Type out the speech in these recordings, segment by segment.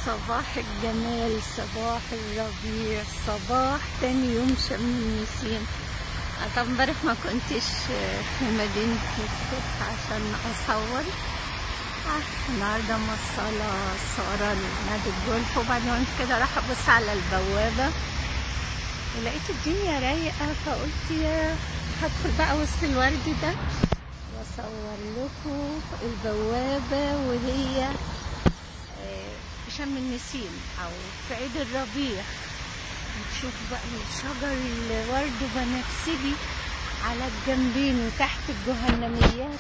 صباح الجمال، صباح الربيع، صباح تاني يوم شم النسيم. طب امبارح ما كنتش في مدينتي الصبح عشان اصور. النهارده موصله ساره لنادي الجولف، وبعدين قلت كده راح ابص على البوابه ولقيت الدنيا رايقه، فقلت يا هدخل بقى وسط الورد ده واصور لكم البوابه وهي في شم النسيم او في عيد الربيع. نشوف بقى شجر الورد بنفسجي على الجنبين وتحت الجهنميات.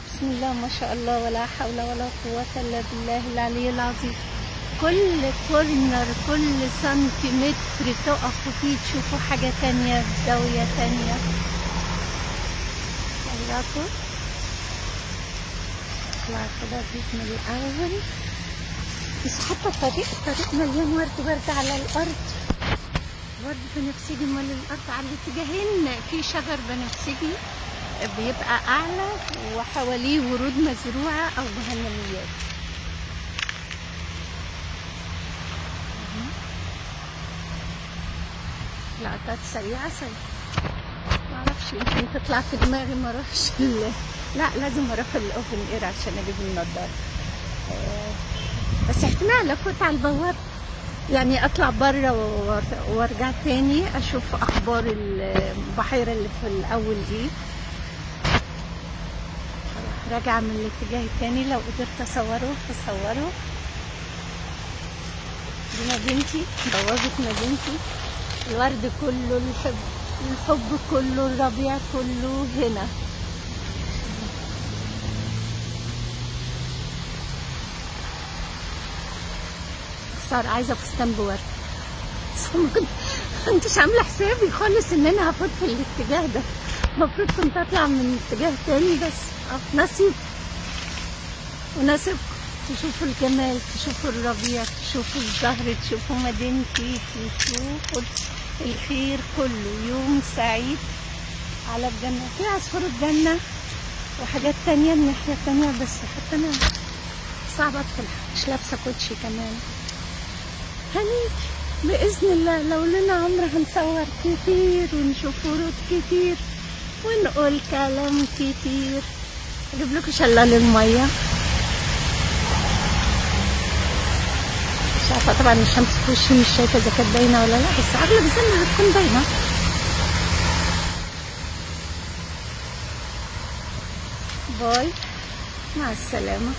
بسم الله ما شاء الله، ولا حول ولا قوة الا بالله العلي العظيم. كل كورنر، كل سنتيمتر تقفوا فيه تشوفوا حاجة تانية بزاوية تانية. شايفاكم اطلع كده بيت من الاول، بس حتى الطريق مليان ورد على الارض، ورد بنفسجي مال الارض على الاتجاهين. في شجر بنفسجي بيبقى اعلى وحواليه ورود مزروعه او جهنميات. لقطات سريعه معرفش، يمكن تطلع في دماغي ما اروحش لا لازم اروح الاوبن اير عشان اجيب النضاره. بس احتمال افوت على البوابه، يعني اطلع بره وارجع تاني اشوف اخبار البحيره اللي في الاول دي. راجعه من الاتجاه التاني، لو قدرت اصوره هصوره. دي مدينتي، بوابه مدينتي، الورد كله، الحب كله، الربيع كله هنا. صار عايزه فستان بورد، بس ما كنتش عامله حسابي خالص ان انا هفوت في الاتجاه ده. المفروض كنت اطلع من اتجاه تاني، بس نصيب ونصيبكم. تشوفوا الجمال، تشوفوا الربيع، تشوفوا الزهر، تشوفوا مدينتي، تشوفوا الخير كله. يوم سعيد على الجنة، في عصفور الجنة وحاجات تانية الناحية التانية، بس حتى انا صعب ادخل، مش لابسة كوتشي كمان. هنيجي بإذن الله، لو لنا عمر هنصور كتير ونشوف ورود كتير ونقول كلام كتير. اجيب لكم شلال المية. مش عارفة طبعا الشمس في وشي، مش شايفة اذا كانت باينة ولا لا، بس اغلب الزمن هتكون باينة. باي، مع السلامة.